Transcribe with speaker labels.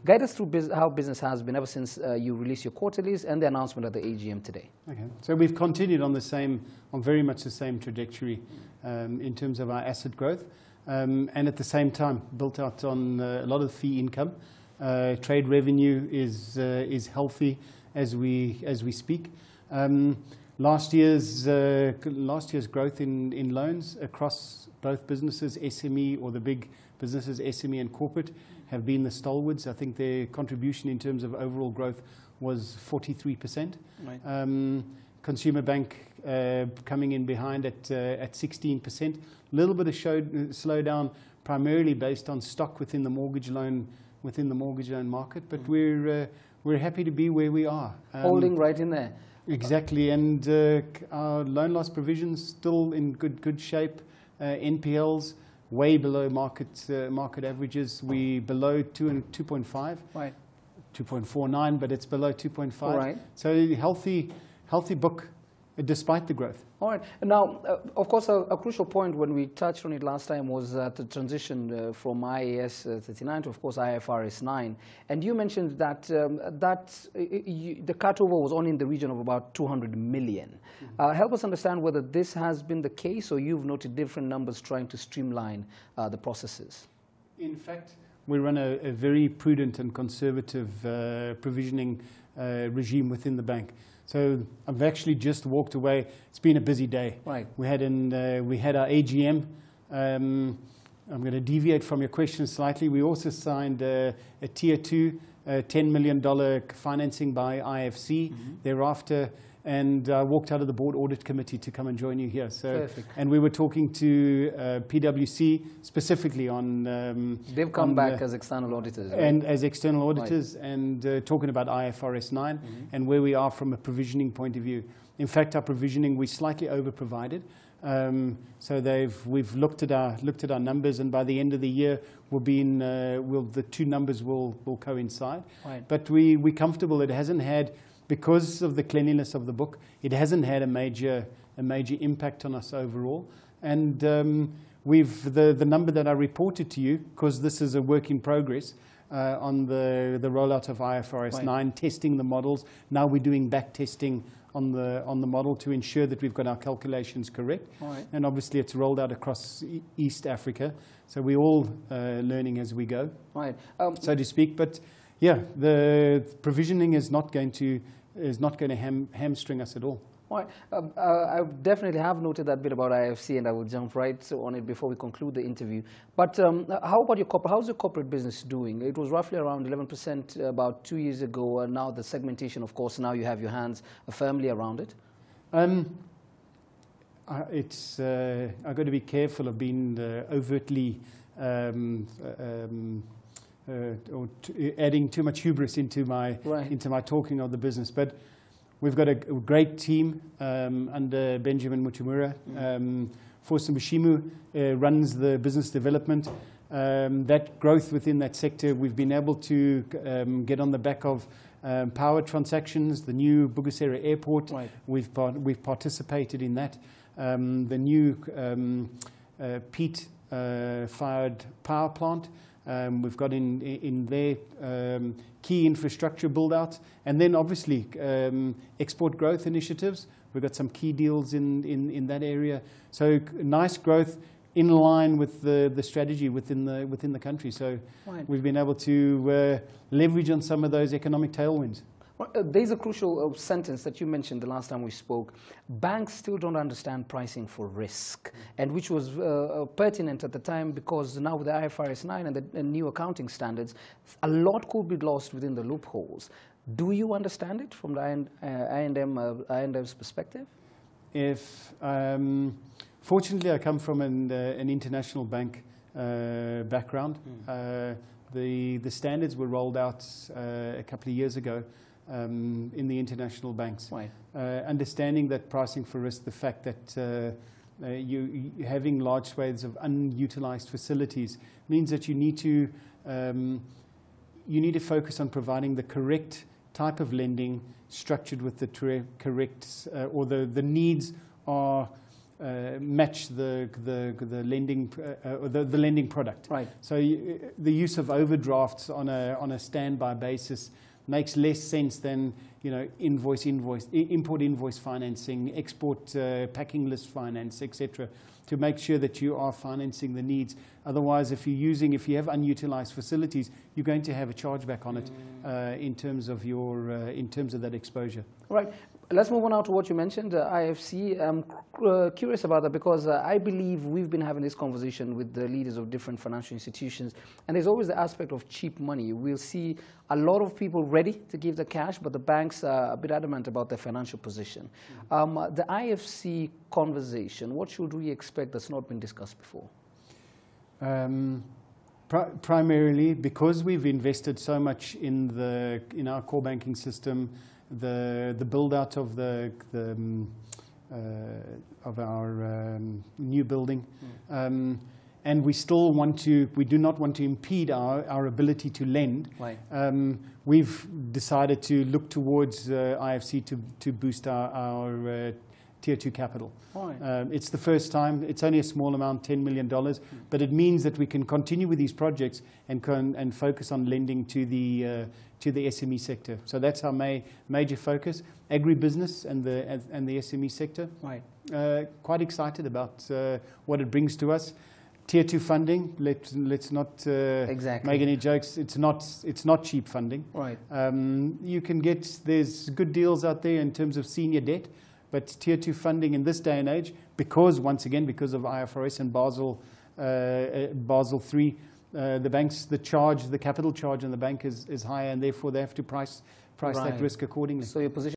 Speaker 1: Guide us through how business has been ever since you released your quarterlies and the announcement at the AGM today.
Speaker 2: Okay, so we've continued on very much the same trajectory in terms of our asset growth, and at the same time built out on a lot of fee income. Trade revenue is healthy as we speak. Last year's growth in loans across both businesses, SME or the big businesses, SME and corporate, have been the stalwarts. I think their contribution in terms of overall growth was 43%. Right. Consumer bank coming in behind at 16%. A little bit of slowdown, primarily based on stock within the mortgage loan market. But we're happy to be where we are.
Speaker 1: Holding right in there.
Speaker 2: Exactly, and our loan loss provisions still in good shape. NPLs way below market averages. We below 2.5. Right. 2.49, but it's below 2.5. Right. So healthy book, despite the growth.
Speaker 1: All right. Now, of course, a crucial point when we touched on it last time was the transition from IAS 39 to, of course, IFRS 9. And you mentioned that the cutover was only in the region of about 200 million. Help us understand whether this has been the case, or you've noted different numbers trying to streamline the processes.
Speaker 2: In fact, we run a very prudent and conservative provisioning regime within the bank. So I've actually just walked away. It's been a busy day. Right. We had our AGM. I'm going to deviate from your question slightly. We also signed a Tier 2 $10 million financing by IFC thereafter, and I walked out of the board audit committee to come and join you here. So, perfect. And we were talking to PwC specifically on...
Speaker 1: They've come back as external auditors. Right?
Speaker 2: And as external auditors, right. And talking about IFRS 9 and where we are from a provisioning point of view. In fact, our provisioning, we slightly over-provided. So we've looked at our numbers, and by the end of the year, the two numbers will coincide. Right. But we're comfortable. It hasn't had... Because of the cleanliness of the book, it hasn't had a major impact on us overall. And the number that I reported to you, because this is a work in progress on the rollout of IFRS 9, testing the models. Now we're doing back testing on the model to ensure that we've got our calculations correct. Right. And obviously it's rolled out across East Africa, so we're all learning as we go, right. So to speak. But yeah, the provisioning is not going to hamstring us at all.
Speaker 1: Right. I definitely have noted that bit about IFC, and I will jump right on it before we conclude the interview. But how about your corporate? How's your corporate business doing? It was roughly around 11% about 2 years ago, and now the segmentation, of course, now you have your hands firmly around it.
Speaker 2: I've got to be careful of being overtly or adding too much hubris into my talking of the business. But we've got a great team under Benjamin Mutumura. Forsa Mushimu runs the business development. That growth within that sector, we've been able to get on the back of power transactions, the new Bugesera airport. Right. We've participated in that. The new peat-fired power plant. We've got in there key infrastructure build-out, and then obviously export growth initiatives. We've got some key deals in that area. So nice growth in line with the strategy within the country. So we've been able to leverage on some of those economic tailwinds.
Speaker 1: Well, there's a crucial sentence that you mentioned the last time we spoke. Banks still don't understand pricing for risk, and which was pertinent at the time, because now with the IFRS 9 and the new accounting standards, a lot could be lost within the loopholes. Do you understand it from the I&M's perspective?
Speaker 2: Fortunately, I come from an international bank background. The standards were rolled out a couple of years ago. In the international banks. Right. Understanding that pricing for risk, the fact that you having large swathes of unutilized facilities means that you need to focus on providing the correct type of lending structured with the correct, or the needs are match the lending the lending product.
Speaker 1: Right.
Speaker 2: So the use of overdrafts on a standby basis makes less sense than import invoice financing, export packing list finance, etc. To make sure that you are financing the needs. Otherwise, if you have unutilized facilities, you're going to have a chargeback on it in terms of that exposure.
Speaker 1: Right. Let's move on now to what you mentioned, IFC. I'm curious about that because I believe we've been having this conversation with the leaders of different financial institutions, and there's always the aspect of cheap money. We'll see a lot of people ready to give the cash, but the banks are a bit adamant about their financial position. The IFC conversation, what should we expect that's not been discussed before?
Speaker 2: Primarily because we've invested so much in our core banking system, the build out of our new building, and we do not want to impede our ability to lend.
Speaker 1: Right.
Speaker 2: We've decided to look towards IFC to boost our Tier 2 capital.
Speaker 1: Right.
Speaker 2: It's the first time. It's only a small amount, $10 million, but it means that we can continue with these projects and focus on lending to the SME sector. So that's our major focus: agribusiness and the SME sector.
Speaker 1: Right.
Speaker 2: Quite excited about what it brings to us. Tier 2 funding. Let's not make any jokes. It's not cheap funding.
Speaker 1: Right.
Speaker 2: There's good deals out there in terms of senior debt. But Tier 2 funding in this day and age, because of IFRS and Basel III, the capital charge on the bank is higher, and therefore they have to price that risk accordingly.
Speaker 1: So your position